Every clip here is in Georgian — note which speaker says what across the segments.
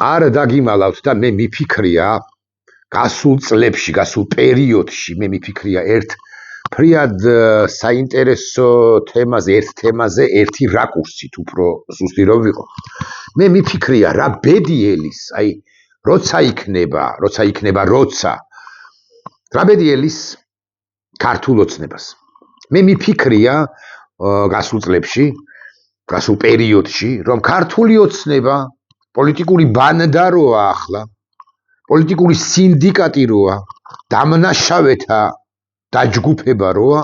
Speaker 1: არ დაგიმალავთ და მე მიფიქრია გასულ წლებში, გასულ პერიოდში მე მიფიქრია ერთ ფრიად საინტერესო თემაზე ერთი რაკურსით უფრო ზუსტი რომ ვიყო. მე მიფიქრია რა ბედიელის, აი როცა რა ბედიელის ქართულ ოცნებას. მე მიფიქრია გასულ წლებში, გასულ პერიოდში, რომ ქართული ოცნება პოლიტიკური ბანდა როა ახლა, პოლიტიკური სინდიკატი როა, დამნაშავეთა დაჯგუფება როა,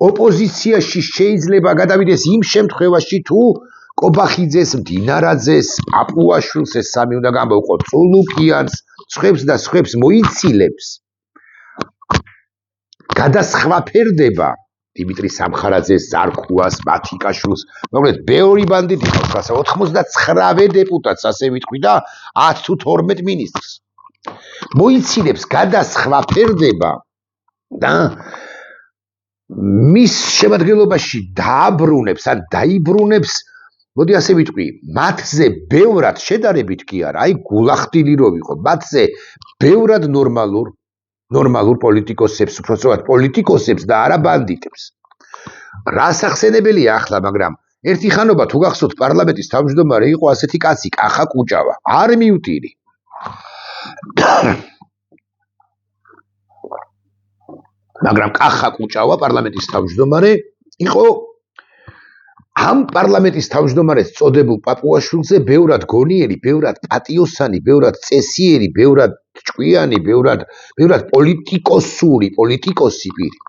Speaker 1: ოპოზიციაში შეიძლება გადავიდეს იმ შემთხვევაში თუ კობახიძეს, მდინარაძეს, პაპუაშვილს ეს სამი უნდა გამოვყო, წულუკიანს, სხვებს და სხვებს მოიცილებს. გადასხვაფერდება დიმიტრი სამხარაძეს, ზარქუას, მათიკაშვილს, მოკლედ ბევრი ბანდიტი ყავს, 99 დეპუტატს ასე ვიტყვი და 10 თუ 12 მინისტრს. მოიცილებს გადასხვაფერდება და მის შემადგენლობაში დააბრუნებს ან დაიბრუნებს, მოდი ასე ვიტყვი, მათზე ბევრად შედარებით კი არა, აი გულახდილი რო ვიყო, მათზე ბევრად ნორმალურ პოლიტიკოსებს, უბრალოდ პოლიტიკოსებს და არა ბანდიტებს. რას ახსენებელია ახლა, მაგრამ ერთი ხანობა თუ გახსოვთ პარლამენტის თავმჯდომარე იყო ასეთი კაცი, კახა კუჭავა, არ მიუტირი. მაგრამ კახა კუჭავა პარლამენტის თავმჯდომარე იყო ამ პარლამენტის თავმჯდომარეს წოდებულ პაპუაშვილზე ბევრად გონიერი, ბევრად პატიოსანი, ბევრად წესიერი, ბევრად ჭკვიანი, ბევრად პოლიტიკოსი პირი.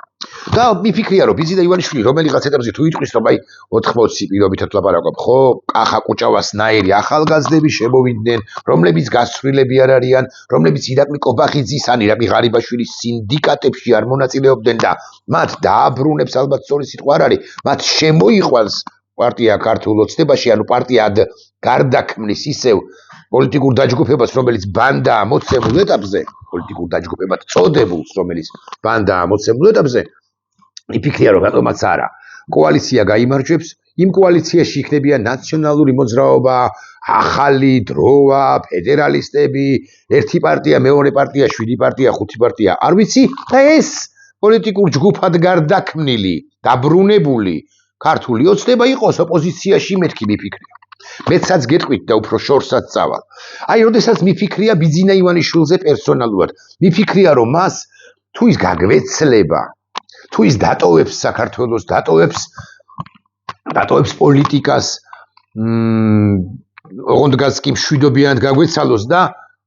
Speaker 1: და მიფიქრია რომ ბიზინა ივანიშვილი რომელიღაც ეტაპზე თუ იტყვის რომ აი 80 პირობითად ვლაპარაკობ, ხო, კახა კუჭავასნაირი ახალგაზრდები შემოვიდნენ, რომლებიც გასწრილები არ არიან, რომლებიც ირაკლი კობახიძის ან ირაკლი ღარიბაშვილის სინდიკატებში არ მონაწილეობდნენ და მათ დააბრუნებს ალბათ სწორი სიტყვა არ არის, მათ შემოიყვანს პარტია ქართულ ოცნებაში, ანუ პარტია გარდაქმნის ისევ პოლიტიკურ დაჯგუფებას, რომელიც ბანდაა მოცემულ ეტაპზე, პოლიტიკურ დაჯგუფებად წოდებულს, რომელიც ბანდაა მოცემულ ეტაპზე, მიფიქრია რომ რატომაც არა, კოალიცია გაიმარჯვებს, იმ კოალიციაში იქნებიან ნაციონალური მოძრაობა, ახალი დროა, ფედერალისტები, ერთი პარტია, მეორე პარტია, 7 პარტია, 5 პარტია, არ ვიცი, და ეს პოლიტიკურ ჯგუფად გარდაქმნილი, დაბრუნებული ქართული ოცნება იყოს ოპოზიციაში, მეთქი მიფიქრია. მეცაც გეტყვით და უფრო შორსაც წავალ. აი, როდესაც მიფიქრია ბიძინა ივანიშვილზე პერსონალურად, მიფიქრია რომ მას თუ ის გაგვეცლება, თუ ის დატოვებს საქართველოს, დატოვებს პოლიტიკას, ოღონდ კი მშვიდობიანად გაგვეცალოს და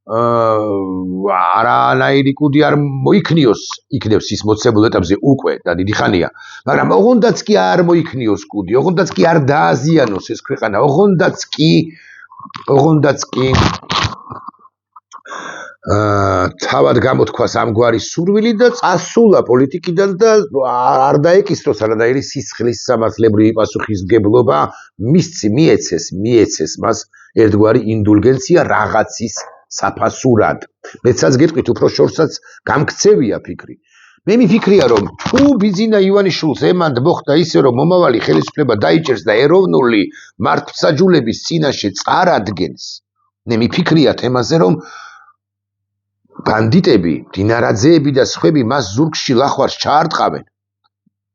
Speaker 1: არანაირი კუდი არ მოიქნიოს, იქნებს ის მოცემულ ეტაპზე უკვე და დიდი ხანია, მაგრამ ოღონდაც კი არ მოიქნიოს კუდი, ოღონდაც კი არ დააზიანოს ეს ქვეყანა, ოღონდაც კი თავად გამოთქვას ამგვარი სურვილი და წასულა პოლიტიკიდან და არ დაეკისროს არანაირი სისხლის სამართლებრივი პასუხისმგებლობა მიეცეს მას ერთგვარი ინდულგენცია რაღაცის საფასურად. მეცაც გეტყვით უფრო შორსაც გამქცევია ფიქრი. მე მიფიქრია რომ თუ ბიძინა ივანიშვილს ემანდ მოხდა ისე რომ მომავალი ხელისუფლება დაიჭერს და ეროვნული მართლმსაჯულების წინაშე წარადგენს, მე მიფიქრია თემაზე რომ ბანდიტები, დინარაძეები და სხვები მას ზურგში ლახვარს ჩაარტყავენ.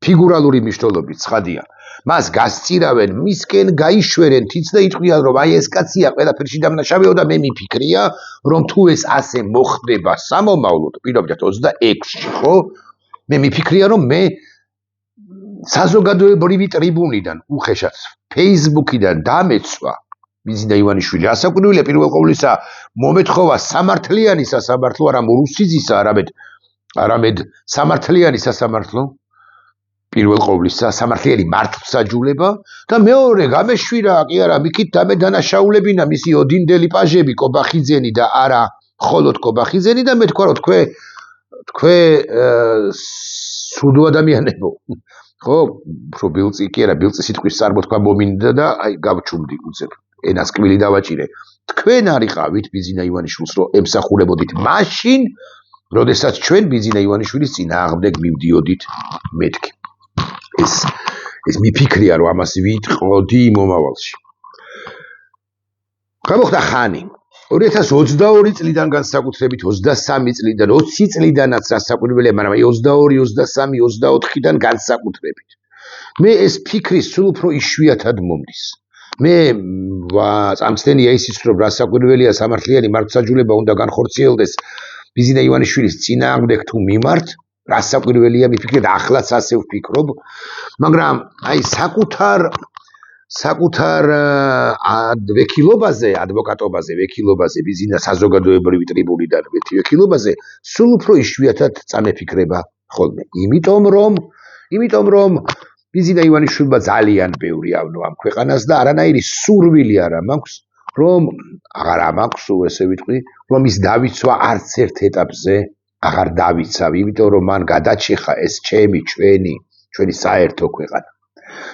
Speaker 1: ფიგურალური მნიშვნელობით ცხადია. მას გასწირავენ, მისკენ გაიშვერენ თიც და იტყვიან რომ აი ეს კაცია ყველაფერში დამნაშავეო და მე მიფიქრია რომ თუ ეს ასე მოხდება სამომავლოდ პირობითად 26-ში, ხო? მე მიფიქრია რომ მე საზოგადოებრივი ტრიბუნიდან უხეშად Facebook-იდან დამეცვა ბიძინა ივანიშვილი ასაკვირველია პირველ ყოვლისა მომეთხოვა სამართლიანი სასამართლო, არა რუსიზისა, არამედ სამართლიანი სასამართლო, პირველ ყოვლისა სამართლიანი მართლმსაჯულება და მეორე გამეშვირა კი არა მიქით დამედანაშაულებინა მისი ოდინდელი პაჟები კობახიძენი და არა მხოლოდ კობახიძენი და მე თქვა რომ თქვენ სუდო ადამიანებო, ხო, უფრო ბილწი კი არა, ბილწი სიტყვის წარმოთქვა მომინდა და აი გავჩუმდი უცებ ენას კბილი დავაჭირე. თქვენ არიყავით ბიძინა ივანიშვილს რომ ემსახურებოდით მაშინ, როდესაც ჩვენ ბიძინა ივანიშვილის წინააღმდეგ მივდიოდით მეთქი. ეს მიფიქრია რომ ამას ვიტყოდი მომავალში. გამოხდა ხანი. 2022 წლიდან განსაკუთრებით 23 წლიდან 20 წლიდანაც რასაკვირველია, მაგრამ აი 22, 23, 24-დან განსაკუთრებით. მე ეს ფიქრი სულ უფრო იშვიათად მომდის. მე წამსდენია ისიც რომ რასაკვირველია სამართლიანი მართლმსაჯულება უნდა განხორციელდეს ბიზინა ივანიშვილის წინააღმდეგ თუ მიმართ, რასაკვირველია მიფიქრეთ ახლაც ასე ვფიქრობ, მაგრამ აი საკუთარ ვექილობაზე, ადვოკატობაზე, ვექილობაზე, ბიზინა საზოგადოებრივი ტრიბუნიდან ვექილობაზე სულ უფრო იშვიათად წამეფიქრება ხოლმე. იმიტომ რომ ბიზინა ივანიშვილმა ძალიან ბევრი ავნო ამ ქვეყანას და არანაირი სურვილი არ მაქვს, რომ ესე ვიტყვი, რომ ის დავიცვა არც ერთ ეტაპზე აღარ დავიცავ, იმიტომ რომ მან გადაჭეხა ეს ჩვენი საერთო ქვეყანა.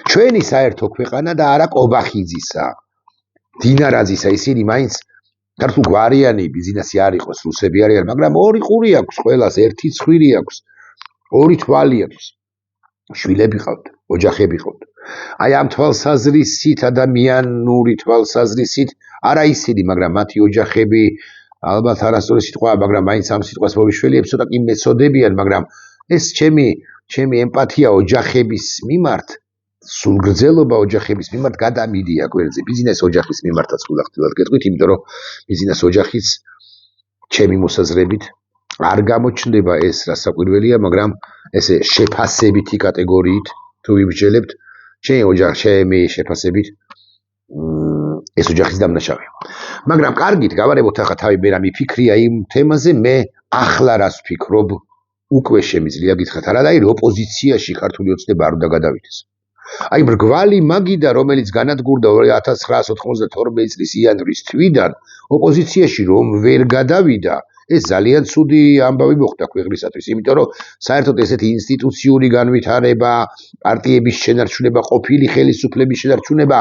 Speaker 1: ჩვენი საერთო ქვეყანა და არა კობახიძისა, დინარაძისა, ისინი მაინც ქართულ გვარიანი ბიზნესი არ იყოს, რუსები არიან, მაგრამ ორი ყური აქვს ყველას, ერთი ცხვირი აქვს, ორი თვალი აქვს. შვილები ყავთ, ოჯახები ყავთ. აი ამ თვალსაზრისით, ადამიანური თვალსაზრისით, არა ისინი, მაგრამ მათი ოჯახები, ალბათ არასწორი სიტყვაა, მაგრამ მაინც ამ სიტყვას მოვიშველიებ, ცოტა კი მეწოდებიან, მაგრამ ეს ჩემი ემპათია ოჯახების მიმართ, სულგრძელობა ოჯახების მიმართ გადამიდია გვერდზე. ბიზნეს ოჯახის მიმართაც გულახდილად გეტყვით, იმიტომ რომ ბიზნეს ოჯახის ჩემი მოსაზრებით არ გამოჩნდება ეს რასაკვირველია, მაგრამ ესე შეფასებითი კატეგორიით თუ ვიბრძელებთ, ჩემი შეფასებით ეს ოჯახის დამნაშავეა. მაგრამ კარგით, გავარებოთ ახლა თავი მე რა მიფიქრია იმ თემაზე, მე ახლა რას ვფიქრობ, უკვე შემიძლია გითხრათ, არანაირი ოპოზიციაში ქართული ოცნება არ უნდა გადავიდეს. აი მრგვალი მაგიდა, რომელიც განადგურდა 1992 წლის იანვრის თვიდან, ოპოზიციაში რომ ვერ გადავიდა, ეს ძალიან ცუდი ამბავი მოხდა ქვეყნისათვის, იმიტომ რომ საერთოდ ესეთი ინსტიტუციური განვითარება, პარტიების შენარჩუნება, ყოფილი ხელისუფლების შენარჩუნება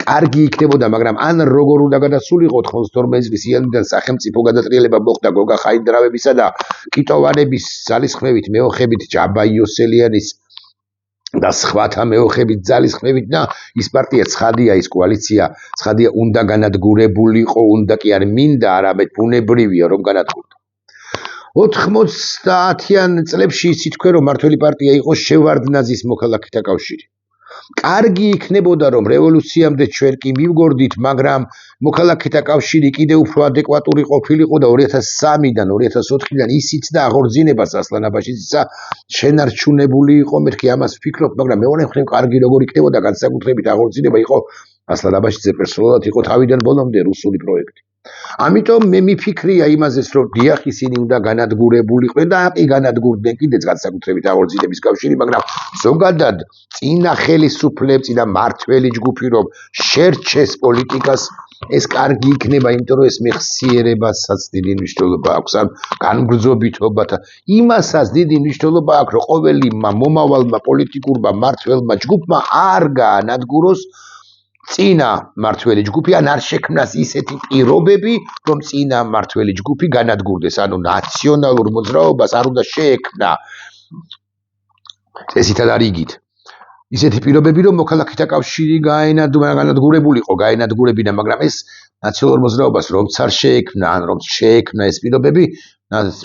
Speaker 1: კარგი იქნებოდა, მაგრამ ან როგორ უნდა გადასულიყო 92 წლის იანვრიდან სახელმწიფო გადატრიალება მოხდა გოგა ხაინდრავებისა და კიტოვანების ძალისხმევით, მეოხებით, ჯაბა იოსელიანის და სხვათა მეოხებით ძალისხმევით და ის პარტია ცხადია, ის კოალიცია ცხადია უნდა განადგურებულიყო, უნდა კი არ მინდა, არამედ ბუნებრივია რომ განადგურდო. 90-იან წლებში ითქვე რომ მართველი პარტია იყო შევარდნაძის მოქალაქეთა კავშირი. კარგი იქნებოდა რომ რევოლუციამდე ჩვენ კი მივგორდით, მაგრამ მოქალაქეთა კავშირი კიდევ უფრო ადეკვატური ყოფილიყო და 2003-დან 2004-დან ისიც და აღორძინებას ასლან აბაშიძისა შენარჩუნებული იყო. მეთქი ამას ვფიქრობ, მაგრამ მეორე მხრივ კარგი როგორ იქნებოდა განსაკუთრებით აღორძინება იყო ასლან აბაშიძე პერსონალად იყო თავიდან ბოლომდე რუსული პროექტი. ამიტომ მე მიფიქრია იმაზეც რომ დიახ ისინი უნდა განადგურებულიყვნენ და კი განადგურდნენ კიდეც განსაკუთრებით აღორძინების კავშირი, მაგრამ ზოგადად წინა ხელისუფლების, წინა მართველი ჯგუფი რომ შერჩეს პოლიტიკას, ეს კარგი იქნება, იმიტომ რომ ეს მეხსიერებასაც დიდი მნიშვნელობა აქვს, ან განგრძობითობათა იმასაც დიდი მნიშვნელობა აქვს, რომ ყოველი მომავალმა პოლიტიკურმა მართველმა ჯგუფმა არ გაანადგუროს წინა მართველი ჯგუფი, ან არ შექმნას ისეთი პირობები, რომ წინა მართველი ჯგუფი განადგურდეს, ანუ ნაციონალურ მოძრაობას არ უნდა შეექმნა წესითა და რიგით ისეთი პირობები, რომ მოქალაქეთა კავშირი განადგურებულიყო, გაენადგურებინა, მაგრამ ეს ნაციონალურ მოძრაობას რომც არ შეექმნა, ან რომ შეექმნა ეს პირობები,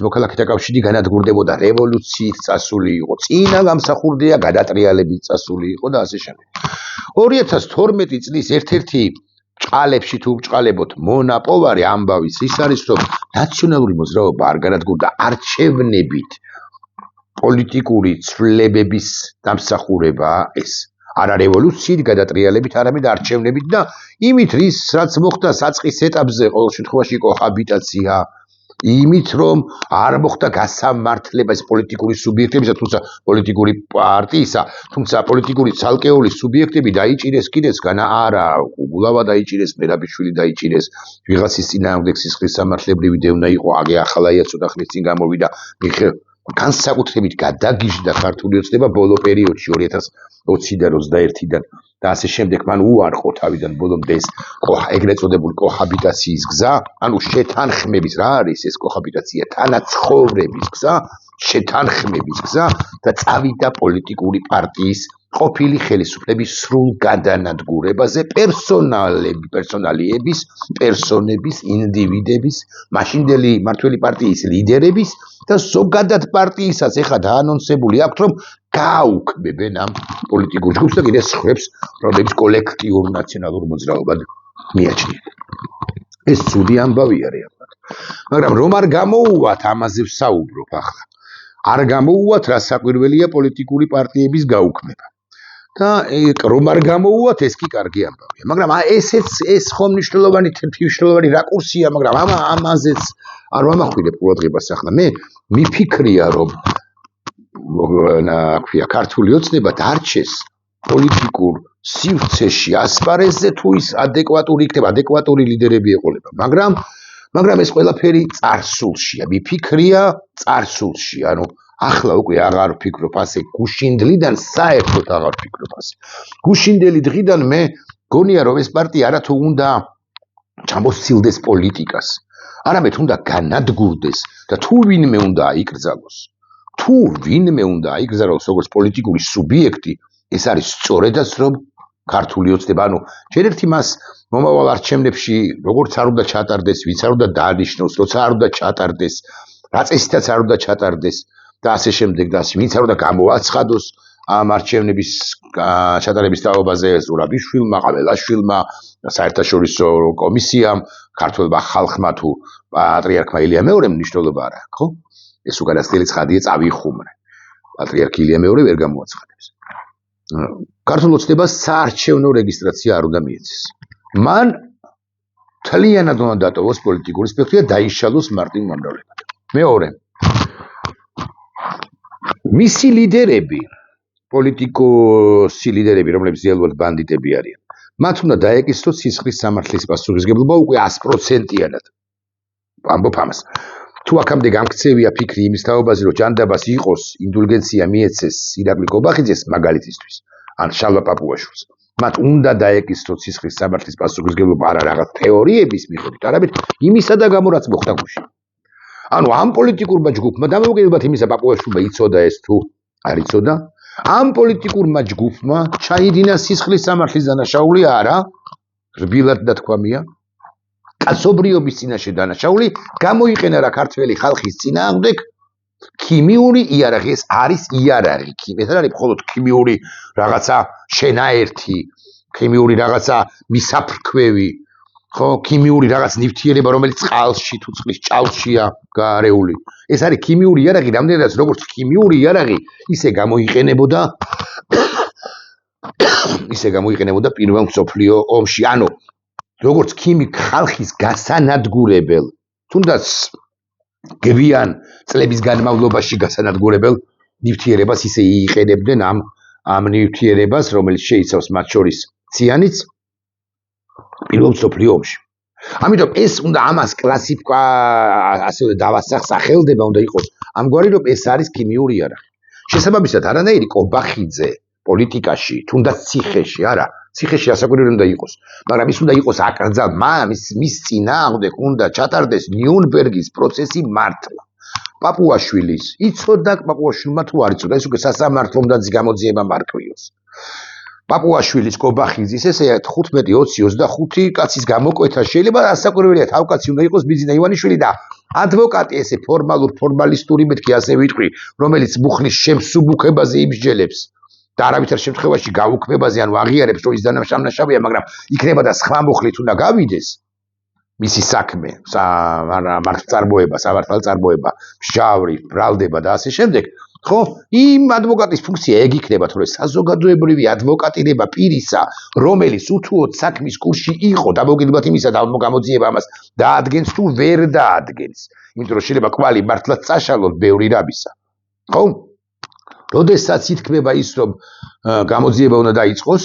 Speaker 1: მოქალაქეთა კავშირი განადგურდებოდა, რევოლუციით წასული იყო, წინა გამსახურდია გადატრიალებით წასული იყო და ასე შემდეგ. 2012 წლის ერთ-ერთი ბრჭყალებში თუ ბრჭყალებოთ მონაპოვარი ამბავის ის არის, რომ ნაციონალური მოძრაობა არ განადგურდა არჩევნებით პოლიტიკური ცვლილებების დამსახურება ეს. არა რევოლუციით გადატრიალებით, არამედ არჩევნებით და იმით რის რაც მოხდა საწყის ეტაპზე ყოველ შემთხვევაში კოჰაბიტაცია, იმით რომ არ მოხდა გასამართლება ეს პოლიტიკური სუბიექტებისა, თუმცა პოლიტიკური პარტიისა, თუმცა პოლიტიკური ცალკეული სუბიექტები დაიჭირეს კიდეც არა გულავა დაიჭირეს, მერაბიშვილი დაიჭირეს, ვიღაცის წინააღმდეგ სისხლის სამართლებრივი დევნა იყო, აგე ახალაია ცოტა ხნის წინ გამოვიდა, განსაკუთრებით გადაგიჟდა ქართული ოცნება ბოლო პერიოდში 2020-დან 21-დან და ასე შემდეგ მან უარყო თავიდან ბოლომდე ეს ეგრეთ წოდებული კოჰაბიტაციის გზა, ანუ შეთანხმების რა არის ეს კოჰაბიტაცია, თანაცხოვრების გზა, შეთანხმების გზა და წავიდა პოლიტიკური პარტიის ყოფილი ხელისუფლების სრულ გადანადგურებაზე პერსონალიების, პერსონების, ინდივიდების, მაშინდელი მმართველი პარტიის ლიდერების და ზოგადად პარტიისაც ეხლა დაანონსებული აქვს, რომ გააუქმებენ ამ პოლიტიკურ ჯგუფს და კიდე სხვებს, რომლებიც კოლექტიურ ნაციონალურ მოძრაობად მიაჩნიათ. ეს ცუდი ამბავია რეალურად. მაგრამ რომ არ გამოუვათ ამაზე ვსაუბრობ ახლა. არ გამოუვათ რა საკვირველია პოლიტიკური პარტიების გაუქმება. და რომ არ გამოუვათ ეს კი კარგი ამბავია. მაგრამ ეს ხომ მნიშვნელოვანი რაკურსია, მაგრამ ამაზეც არ ვამახვილებ ყურადღებას ახლა. მე მიფიქრია რომ ქართული ოცნება დარჩეს პოლიტიკურ სივრცეში ასპარეზზე თუ ის ადეკვატური იქნება, ადეკვატური ლიდერები ეყოლება. მაგრამ ეს ყველაფერი წარსულშია. მიფიქრია წარსულში, ანუ ახლა უკვე აღარ ვფიქრობ ასე გუშინდლიდან საერთოდ აღარ ვფიქრობ ასე. გუშინდელი დღიდან მე გონია რომ ეს პარტია არათუ უნდა ჩამოსცილდეს პოლიტიკას, არამედ უნდა განადგურდეს და თუ ვინმე უნდა აიკრძალოს. თუ ვინმე უნდა აიკრძალოს როგორც პოლიტიკური სუბიექტი, ეს არის სწორედაც რომ ქართული ოცნება, ანუ ჯერ ერთი მას მომავალ არჩევნებში როგორც არ უნდა ჩატარდეს, ვინც არ უნდა დაანიშნოს, როცა არ უნდა ჩატარდეს, რა წესითაც არ უნდა ჩატარდეს და ასე შემდეგ და ვინც არ უნდა გამოაცხადოს ამ არჩევნების ჩატარების თაობაზე ზურაბიშვილმა, ყაველაშვილმა, საერთაშორისო კომისიამ, ქართველმა ხალხმა თუ პატრიარქმა ილია მეორემ მნიშვნელობა არ აქვს, ხო? ეს უკანასკნელი ცხადია წავიხუმრე. პატრიარქი ილია მეორე ვერ გამოაცხადებს. ქართულ ოცნებას საარჩევნო რეგისტრაცია არ უნდა მიეცეს. მან თლიანად უნდა დატოვოს პოლიტიკური სპექტრი და დაიშალოს მარტივ მომრავლებად. მეორე მისი ლიდერები, პოლიტიკოსი ლიდერები, რომლებიც რეალურად ბანდიტები არიან, მათ უნდა დაეკისროს სისხლის სამართლის პასუხისმგებლობა უკვე 100%-იანად. ამბობ ამას. თუ აქამდე გამქცევია ფიქრი იმის თაობაზე, რომ ჯანდაბას იყოს ინდულგენცია მიეცეს ირაკლი კობახიძეს მაგალითისთვის, ან შალვა პაპუაშვილს, მათ უნდა დაეკისროს სისხლის სამართლის პასუხისმგებლობა არა რაღაც თეორიების მიხედვით, არამედ იმისა და გამო რაც მოხდა გუშინ. ანუ ამ პოლიტიკურმა ჯგუფმა დამოუკიდებლად იმისა პაპუაშვილმა იცოდა ეს თუ არ იცოდა, ამ პოლიტიკურმა ჯგუფმა ჩაიდინა სისხლის სამართლის დანაშაული არა, რბილად დათქვამია, კაცობრიობის წინაშე დანაშაული, გამოიყენა რა ქართველი ხალხის წინააღმდეგ ქიმიური იარაღი, ეს არის იარაღი, ეს არის მხოლოდ ქიმიური რაღაცა შენაერთი, ქიმიური რაღაცა მისაფრქვევი, ხო, ქიმიური რაღაც ნივთიერება, რომელიც წყალში თუ წყლის ჭაობშია გარეული. ეს არის ქიმიური იარაღი, რამდენადაც როგორც ქიმიური იარაღი, ისე გამოიყენებოდა პირველ მსოფლიო ომში. ანუ როგორც ხალხის გასანადგურებელ, თუნდაც გვიან წლების განმავლობაში გასანადგურებელ ნივთიერებას ისე იყენებდნენ ამ ნივთიერებას, რომელიც შეიცავს მათ შორის ციანიდს პირველ მსოფლიო ომში. ამიტომ ეს უნდა ამას კლასიფიკა ასე დავასახელდება უნდა იყოს ამგვარი, რომ ეს არის ქიმიური იარაღი. შესაბამისად არანაირი კობახიძე პოლიტიკაში, თუნდაც ციხეში, არა, ციხეში ასაკვირველი უნდა იყოს, მაგრამ ის უნდა იყოს აკრძალ, მის წინააღმდეგ უნდა ჩატარდეს ნიურნბერგის პროცესი მართლა. პაპუაშვილის იცოდა, პაპუაშვილმა თუ არ იცოდა, ეს უკვე სასამართლომდანაც გამოძიება მარკვიოს. პაპუაშვილის კობახიძის ესე 15-20-25 კაცის გამოკვეთა შეიძლება ასაკვირველია, თავკაცი უნდა იყოს ბიძინა ივანიშვილი და ადვოკატი ესე ფორმალისტური მეთქი ასე ვიტყვი, რომელიც მუხლის შემსუბუქებაზე იმსჯელებს. და არავითარ შემთხვევაში გაუქმებაზე ანუ აღიარებს, რომ ის დანაშაულია, მაგრამ იქნება და სხვა მუხლით უნდა გავიდეს მისი საქმე, სამართალწარმოება, მსჯავრი, ბრალდება და ასე შემდეგ, ხო? იმ ადვოკატის ფუნქცია ეგ იქნება, თორე საზოგადოებრივი ადვოკატირება პირისა, რომელიც უთუოდ საქმის კურსში იყო, დამოუკიდებლად იმისა და გამოძიება ამას დაადგენს თუ ვერ დაადგენს. იმიტომ რომ შეიძლება კვალი მართლაც წაშალოს ბევრი რამისა. ხო? როდესაც ითქმება ის, რომ გამოძიება უნდა დაიწყოს,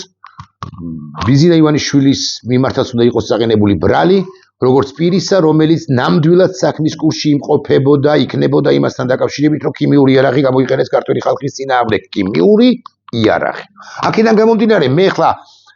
Speaker 1: ბიძინა ივანიშვილის მიმართაც უნდა იყოს წაყენებული ბრალი, როგორც პირისა, რომელიც ნამდვილად საქმის კურსში იმყოფებოდა, იქნებოდა იმასთან დაკავშირებით, რომ ქიმიური იარაღი გამოიყენეს ქართველი ხალხის წინააღმდეგ. ქიმიური იარაღი. აქედან გამომდინარე, მე ხლა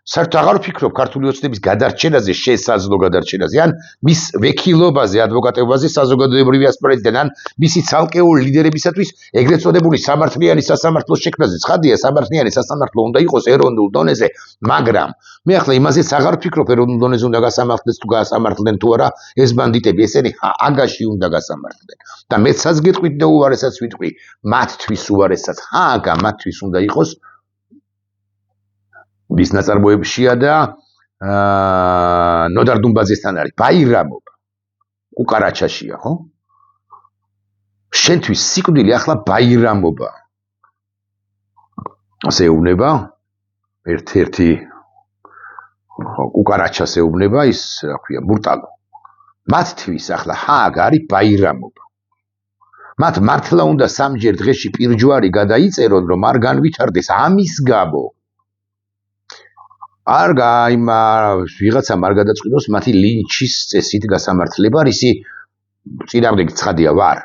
Speaker 1: საერთოდ აღარ ვფიქრობ ქართული ოცნების გადარჩენაზე, შესაძლო გადარჩენაზე, ან მის ვექილობაზე, ადვოკატებაზე საზოგადოებრივი ასპარეზიდან, ან მისი ცალკეული ლიდერებისათვის ეგრეთ წოდებული სამართლიანი სასამართლოს შექმნაზე. ცხადია, სამართლიანი სასამართლო უნდა იყოს ეროვნულ დონეზე, მაგრამ მე ახლა იმაზეც აღარ ვფიქრობ, ეროვნულ დონეზე უნდა გასამართლდეს თუ გაასამართლდნენ თუ არა ეს ბანდიტები, ესენი ჰაგაში უნდა გასამართლდნენ. და მეცაც გეტყვით და უარესაც ვიტყვი, მათთვის უარესაც ჰაგა მათთვის უნდა იყოს ვის ნაწარმოებშია და ნოდარ დუმბაძესთან არის ბაირამობა კუკარაჩაშია, ხო? შენთვის სიკვდილი ახლა ბაირამობა. ასე ეუბნება ერთ-ერთი კუკარაჩას ეუბნება ის, რა ქვია, მურტალო. მათთვის ახლა ჰაგა არის ბაირამობა. მათ მართლა უნდა სამჯერ დღეში პირჯვარი გადაიწერონ, რომ არ განვითარდეს ამის გამო. არ ვიღაცამ არ გადაწყვიტოს მათი ლინჩის წესით გასამართლება, რისი წინააღმდეგ ცხადია ვარ.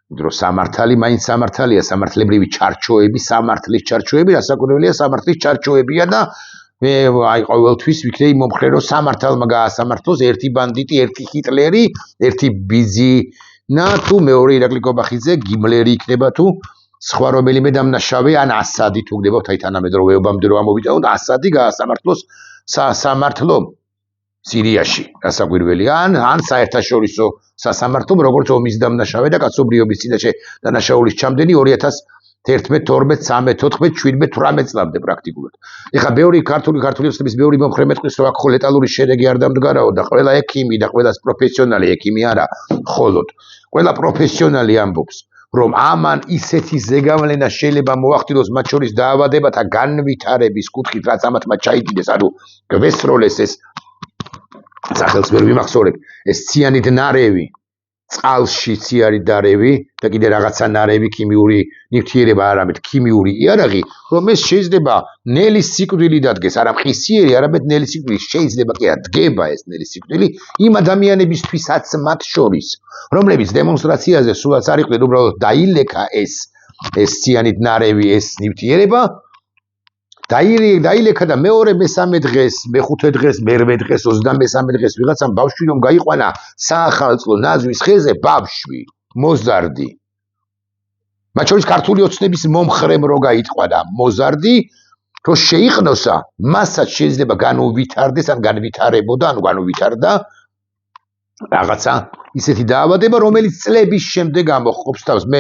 Speaker 1: რომ სამართალი მაინც სამართალია, სამართლებრივი ჩარჩოები, სამართლის ჩარჩოები, რასაკვირველია, სამართლის ჩარჩოებია და მე ყოველთვის ვიქნები მომხრე, რომ სამართალმა გაასამართლოს ერთი ბანდიტი, ერთი ჰიტლერი, ერთი ბიზინა თუ მეორე ირაკლი კობახიძე, გიმლერი იქნება თუ სხვა რომელიმე დამნაშავე, ან ასადი თუ გდებავთ, აი თანამედროვეობამდე რომ ამოვიტანოთ, ასადი გაასამართლოს სამართლო სირიაში, რასაკვირველია, ან საერთაშორისო სასამართლომ, როგორც ომის დამნაშავე და კაცობრიობის წინაშე დანაშაულის ჩამდენი 2011, 12, 13, 14, 17, 18 წლამდე პრაქტიკულად. ეხლა ბევრი ქართული ოცნების ბევრი მომხრე მეტყვის, რომ აქ ხო ლეტალური შედეგი არ დამდგარაო და ყველა ექიმი და ყველა პროფესიონალი, ექიმი არა, მხოლოდ ყველა პროფესიონალი ამბობს, რომ ამან ისეთი ზეგავლენა შეიძლება მოახდინოს მათ შორის დაავადებათა განვითარების კუთხით, რაც ამათმა ჩაიდიდეს, ანუ გვესროლეს ეს სახელს ვერ ვიმახსოვრებ, ეს ციანიდ ნარევი, წყალში ციანიდ ნარევი და კიდე რაღაცა ნარევი, ქიმიური ნივთიერება, არამედ ქიმიური იარაღი, რომ ეს შეიძლება ნელი სიკვდილი დადგეს, არა მყისიერი, არამედ ნელი სიკვდილი შეიძლება კი დგება ეს ნელი სიკვდილი იმ ადამიანებისთვისაც მათ შორის, რომლებიც დემონსტრაციაზე სულაც არ იყვნენ, უბრალოდ დაილექა ეს ციანიდ ნარევი, ეს ნივთიერება, დაილექა და მეორე, მესამე დღეს, მეხუთე დღეს, მერვე დღეს, 23 დღეს ვიღაცამ ბავშვი რომ გაიყვანა საახალწლო ნაზვის ხეზე, ბავშვი, მოზარდი. მათ შორის ქართული ოცნების მომხრემ რო გაიტყვანა მოზარდი, რომ შეიყნოსა, მასაც შეიძლება განუვითარდეს, ან განვითარებოდა, ანუ განუვითარდა რაღაცა ისეთი დაავადება, რომელიც წლების შემდეგ ამოჰყოფს თავს. მე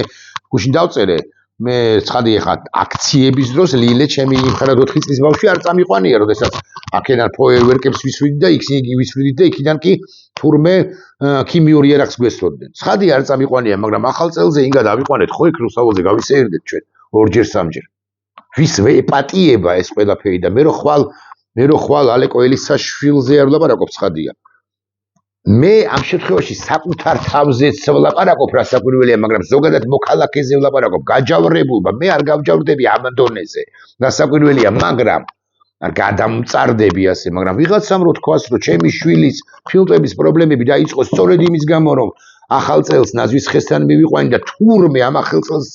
Speaker 1: გუშინ დავწერე, მე ცხადია ხა აქციების დროს ლილე ჩემი იმხანად 4 წლის ბავშვი არ წამიყვანია, როდესაც აქედან ფოიერვერკებს ვისვრიდი და იქ ვისვრიდი და იქიდან კი თურმე ქიმიურ იარაღს გვესროდნენ. ცხადია არ წამიყვანია, მაგრამ ახალ წელზე ინგა დავიყვანეთ, ხო იქ რუსთაველზე გავისეირდეთ ჩვენ ორჯერ სამჯერ. ვის ეპატიება ეს ყველაფერი და მე რო ხვალ ალეკო ელისაშვილზე არ ვლაპარაკობ, ცხადია. მე ამ შემთხვევაში საკუთარ თავზეც ვლაპარაკობ, რასაკვირველია, მაგრამ ზოგადად მოქალაქეზე ვლაპარაკობ, გაჯავრებულმა, მე არ გავჯავრდები ამ დონეზე. რასაკვირველია, მაგრამ არ გადამწარდები ასე, მაგრამ ვიღაცამ რო თქვას, რომ ჩემი შვილის ფილტვების პრობლემები დაიწყო სწორედ იმის გამო, რომ ახალ წელს ნაზვის ხესთან მივიყვანი და თურმე ამ ახალ წელს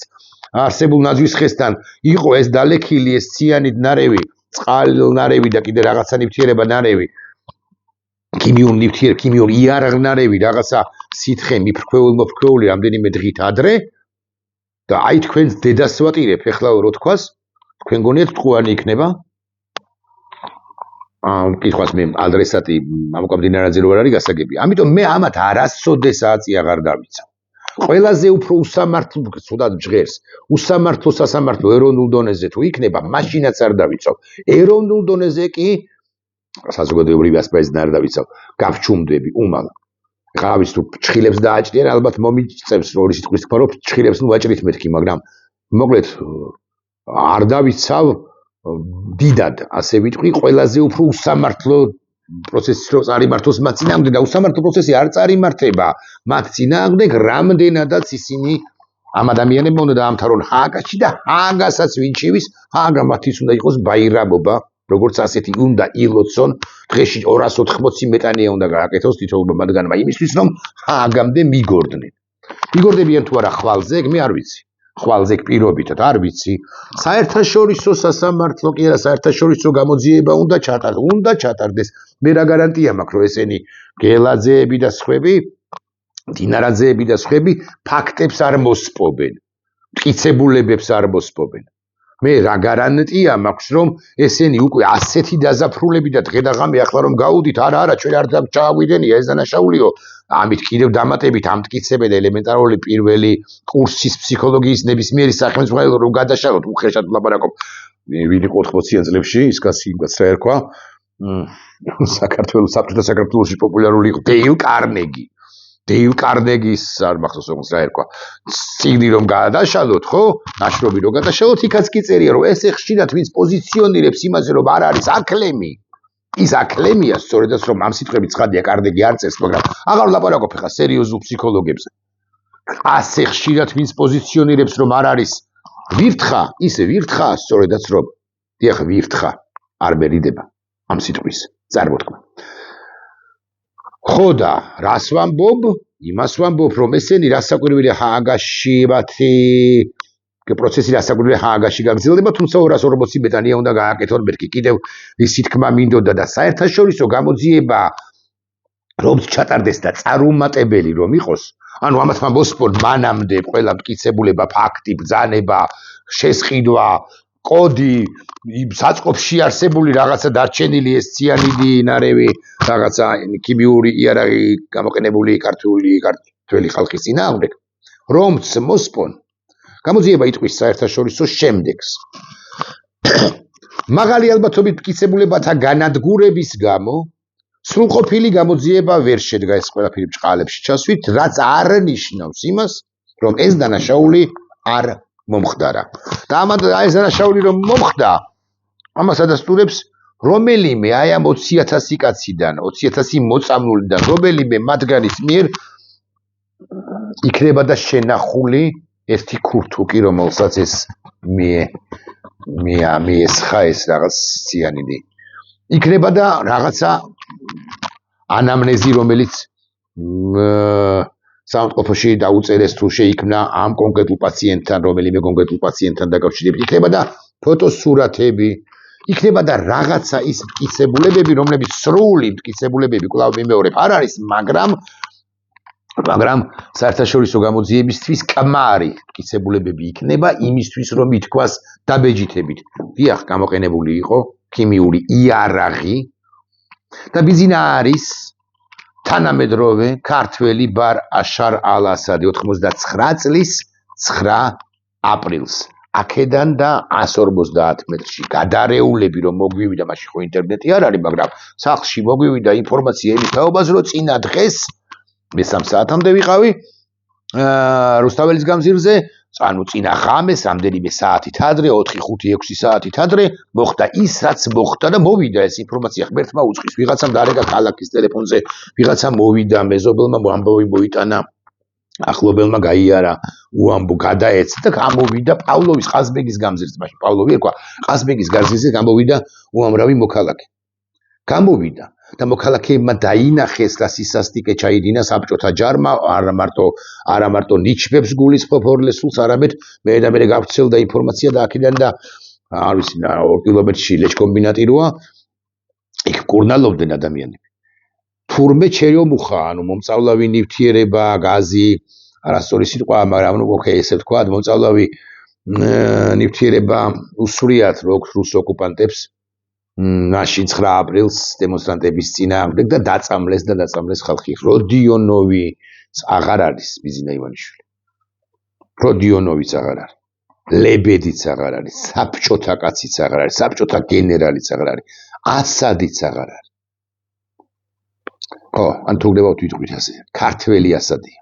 Speaker 1: არსებულ ნაზვის ხესთან იყო ეს დალექილი, ეს ციანიდ ნარევი, წყალნარევი და კიდე რაღაცა ნივთიერება ნარევი. ქიმიურ იარაღნარევი, რაღაცა სითხე მიფრქვეული რამდენიმე დღით ადრე და აი თქვენ დედას ვატირებ, ეხლა რო თქვას, თქვენ გონიათ ტყუანი იქნება? კითხვას მე ადრესატი მამუკაბდინარაძე რო არ არის გასაგები. ამიტომ მე ამათ არასოდეს აწი აღარ დავიცავ. ყველაზე უფრო უსამართლო, ცუდად ჟღერს, უსამართლო სასამართლო ეროვნულ დონეზე თუ იქნება, მაშინაც არ დავიცავ. ეროვნულ დონეზე კი საზოგადოებრივი ასპარეზიდან არ დავიცავ, გავჩუმდები უმალ. ეხლა რავის თუ ჩხილებს დააჭრიან, ალბათ მომიწევს ორი სიტყვის თქვა, რომ ჩხილებს ნუ ვაჭრით მეთქი, მაგრამ მოკლედ არ დავიცავ დიდად, ასე ვიტყვი, ყველაზე უფრო უსამართლო პროცესი რო წარიმართოს მათ წინააღმდეგ და უსამართლო პროცესი არ წარიმართება მათ წინააღმდეგ, რამდენადაც ისინი ამ ადამიანებმა უნდა დაამთავრონ ჰააგაში და ჰააგასაც ვინჩივის, ჰააგა მათთვის უნდა იყოს ბაირამობა. როგორც ასეთი უნდა ილოცონ, დღეში 280 მეტანია უნდა გააკეთოს თითოეულმა მათგანმა იმისთვის, რომ ჰააგამდე მიგორდნენ. მიგორდებიან თუ არა ხვალზე, მე არ ვიცი. ხვალზე პირობითად არ ვიცი საერთაშორისო სასამართლო კი არა საერთაშორისო გამოძიება უნდა ჩატარდეს მე რა გარანტია მაქვს რომ ესენი გელაძეები და სხვები დინარაძეები და სხვები ფაქტებს არ მოსპობენ მტკიცებულებებს არ მოსპობენ მე რა გარანტია მაქვს რომ ესენი უკვე ასეთი დაზაფრულები და დღე და ღამე ახლა რომ გაუდით არა ჩვენ არ ჩააგვიდენია ეს დანაშაულიო ამით კიდევ დამატებით ამტკიცებენ ელემენტარული პირველი კურსის ფსიქოლოგიის ნებისმიერი სახელმწიფო რომ გადაშალოთ უხეშად ვლაპარაკობ ვინ იყო 80-იან წლებში ის კაცი რა ერქვა საქართველოს საბჭოთა საქართველოში პოპულარული იყო დეილ კარნეგის არ მახსოვს როგორ რა ერქვა წიგნი რომ გადაშალოთ ხო ნაშრომი რომ გადაშალოთ იქაც კი წერია რომ ეს ხშირად ვინც პოზიციონირებს იმაზე რომ არ არის აკლემი ის აკლემია სწორედაც რომ ამ სიტყვებით ცხადია კარნეგი არ წერს მაგრამ აღარ ვლაპარაკობ ხა სერიოზულ ფსიქოლოგებზე ასე ხშირად ვინც პოზიციონირებს რომ არ არის ვირთხა ისე ვირთხა სწორედაც რომ დიახ ვირთხა არ მერიდება ამ სიტყვის წარმოთქმა ხო და რას ვამბობ იმას ვამბობ რომ ესენი რასაკვირველია ჰააგაში მათი პროცესი რასაკვირველია ჰააგაში გაგრძელდება თუმცა 240 მეტანია უნდა გააკეთონ მერკი კიდევ ისი თქმა მინდოდა და საერთაშორისო გამოძიება რომც ჩატარდეს და წარუმატებელი რომ იყოს ანუ ამათმა მოსპონ მანამდე ყველა მტკიცებულება ფაქტი ბრძანება შესყიდვა კოდი საწყობში არსებული რაღაცა დარჩენილი ეს ციანიდი ნარევი რაღაცა ქიმიური იარაღი გამოყენებული ქართველი ხალხის წინააღმდეგ რომც მოსპონ გამოძიება იტყვის საერთაშორისო შემდეგს მაღალი ალბათობით მტკიცებულებათა განადგურების გამო სრულყოფილი გამოძიება ვერ შედგა ეს ყველაფერი ბჭყალებში ჩასვით რაც არ ნიშნავს იმას რომ ეს დანაშაული არ მომხდარა და ამ ეს დანაშაული რომ მომხდა ამას ადასტურებს რომელიმე აი ამ 20,000 კაციდან 20,000 მოწამლულიდან რომელიმე მათგანის მიერ იქნება და შენახული ერთი ქურთუკი რომელსაც ეს მიესხა ეს რაღაც ციანიდი იქნება და რაღაცა ანამნეზი რომელიც სამწყობოში დაუწერეს თუ შეიქმნა ამ კონკრეტულ პაციენტთან რომელიმე კონკრეტულ პაციენტთან დაკავშირებით იქნება და ფოტოსურათები იქნება და რაღაცა ის მტკიცებულებები რომლებიც სრული მტკიცებულებები კვლავ მიმეორებ არ არის მაგრამ საერთაშორისო გამოძიებისთვის კმარი მტკიცებულებები იქნება იმისთვის რომ ითქვას დაბეჯითებით დიახ გამოყენებული იყო ქიმიური იარაღი და ბიზინა არის თანამედროვე ქართველი ბარ აშარ ალ-ასადი 99 წლის 9 აპრილს აქედან და 150 მეტრში გადარეულები რომ მოგვივიდა მაშინ ხო ინტერნეტი არ არის მაგრამ სახლში მოგვივიდა ინფორმაცია იმის თაობაზე რომ წინა დღეს მე 3 საათამდე ვიყავი რუსთაველის გამზირზე ანუ წინა ღამეს რამდენიმე საათით ადრე 4-5-6 საათით ადრე მოხდა ის რაც მოხდა და მოვიდა ეს ინფორმაცია ღმერთმა უწყის ვიღაცამ დარეკა ქალაქის ტელეფონზე ვიღაცა მოვიდა მეზობელმა ამბავი მოიტანა ახლობელმა გაიარა უამბო გადაეცა და გამოვიდა პავლოვის ყაზბეგის გამზირზე მაშინ პავლოვი ერქვა ყაზბეგის გამზირზე გამოვიდა უამრავი მოქალაქე გამოვიდა და მოქალაქეებმა დაინახეს რა სისასტიკე ჩაიდინა საბჭოთა ჯარმა არა მარტო ნიჩბებს გულისხმობს სულს არამედ მე გავრცელდა ინფორმაცია და აქედან და არ ვიცი 2 კილომეტრში ლეჩკომბინატი როა იქ კურნალობდნენ ადამიანები თურმე ჩერიომუხა ანუ მომწავლავი ნივთიერება გაზი არასწორი სიტყვა მაგრამ ოკეი ესე ვთქვა მომწავლავი ნივთიერება უსურიათ რუს ოკუპანტებს მაშინ 9 აპრილს დემონსტრანტების წინააღმდეგ და დაწამლეს ხალხი როდიონოვი აღარ არის ბიზინა ივანიშვილი როდიონოვიც აღარ არის ლებედიც აღარ არის საბჭოთა კაციც აღარ არის საბჭოთა გენერალიც აღარ არის ასადიც აღარ არის ხო ან თუ გდებავთ ვიტყვით ასე ქართველი ასადია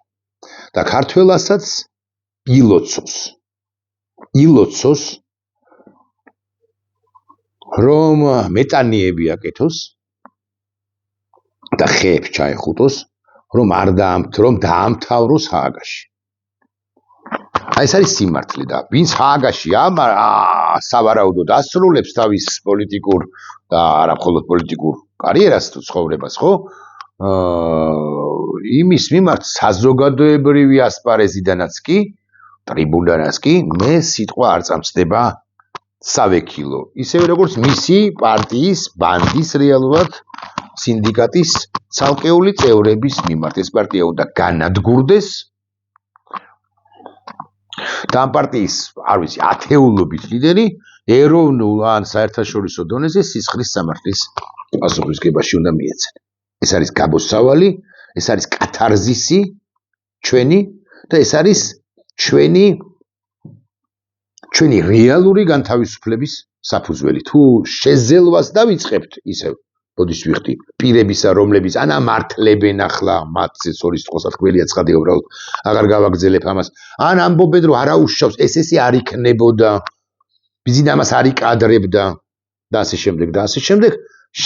Speaker 1: და ქართველ ასადს ილოცოს რომ მეტანიები აკეთოს და ხეებს ჩაეხუტოს რომ დაამთავროს ჰააგაში აი ეს არის სიმართლე და ვინც ჰააგაში სავარაუდოდ ასრულებს თავის პოლიტიკურ და არა მხოლოდ პოლიტიკურ კარიერას თუ ცხოვრებას ხო იმის მიმართ საზოგადოებრივი ასპარეზიდანაც კი ტრიბუნას კი მე სიტყვა არ წამსდება სავექილო. ისევე როგორც მისი პარტიის ბანდის რეალურად სინდიკატის ცალკეული წევრების მიმართ ეს პარტია უნდა განადგურდეს და ამ პარტიის არ ვიცი ათეულობით ლიდერი ეროვნულ ან საერთაშორისო დონეზე სისხლის სამართლის პასუხისგებაში უნდა მიეცեն. ეს არის გამოსავალი, ეს არის კათარზისი ჩვენი და ეს არის ჩვენი რეალური განთავისუფლების საფუძველი. თუ შეზელვას დავიწყებთ ისევ ბოდიშ ვიხდი პირებისა რომლებიც ან ამართლებენ ახლა მათზე სოლის თქოსა თქვენია ცხადია უბრალოდ აღარ გავაგზელებ ამას ან ამბობენ რომ არა უშავს ესე არ იქნებოდა ბიზნეს ამას არ იკადრებდა და ასე შემდეგ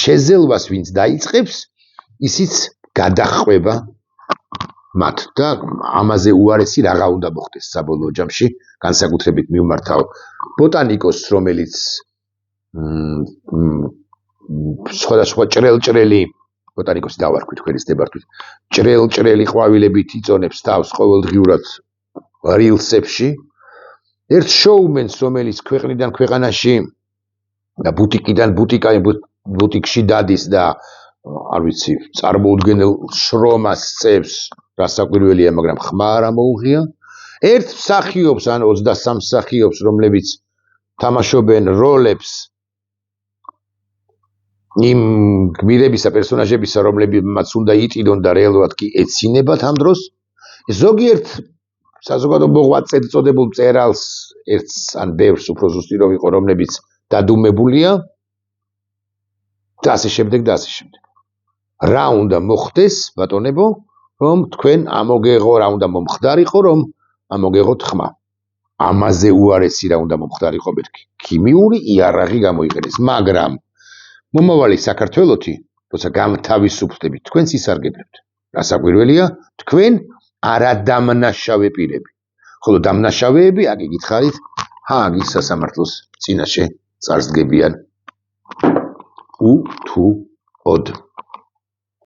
Speaker 1: შეზელვას ვინც დაიწყებს ისიც გადახვება მათ და ამაზე უარესი რაღა უნდა მოხდეს საბოლოო ჯამში განსაკუთრებით მივმართავ ბოტანიკოსს რომელიც სხვადასხვა ჭრელ-ჭრელი ბოტანიკოსი დავარქვი თქვენის დებართვით ჭრელ-ჭრელი ყვავილებით იწონებს თავს ყოველდღიურად რილსებში ერთ შოუმენს რომელიც ქვეყნიდან ქვეყანაში და ბუტიკიდან ბუტიკში დადის და არ ვიცი წარმოუდგენელ შრომას წევს რასაკვირველია მაგრამ ხმა არ ამოუღია ერთ მსახიობს ან 23 მსახიობს რომლებიც თამაშობენ როლებს იმ გმირებისა პერსონაჟებისა რომლებიც უნდა იტირონ და რეალურად კი ეცინებათ ამ დროს ზოგიერთ საზოგადო მოღვაწედ წოდებულ მწერალს ერთს ან ბევრს უფრო ზუსტი რომ იყო რომლებიც დადუმებულია და ასე შემდეგ რა უნდა მოხდეს ბატონებო რომ თქვენ ამოგეღო რა უნდა მომხდარიყო რომ ამოგეღოთ ხმა ამაზე უარესი რა უნდა მომხდარიყო მეთქი ქიმიური იარაღი გამოიყენეს მაგრამ მომავალი საქართველოთი როცა გამთავისუფლდებით თქვენს ისარგებლებთ რასაკვირველია თქვენ არადამნაშავე პირები ხოლო დამნაშავეები აგი გითხარით ჰააგის სასამართლოს წინაშე წარსდგებიან უთუოდ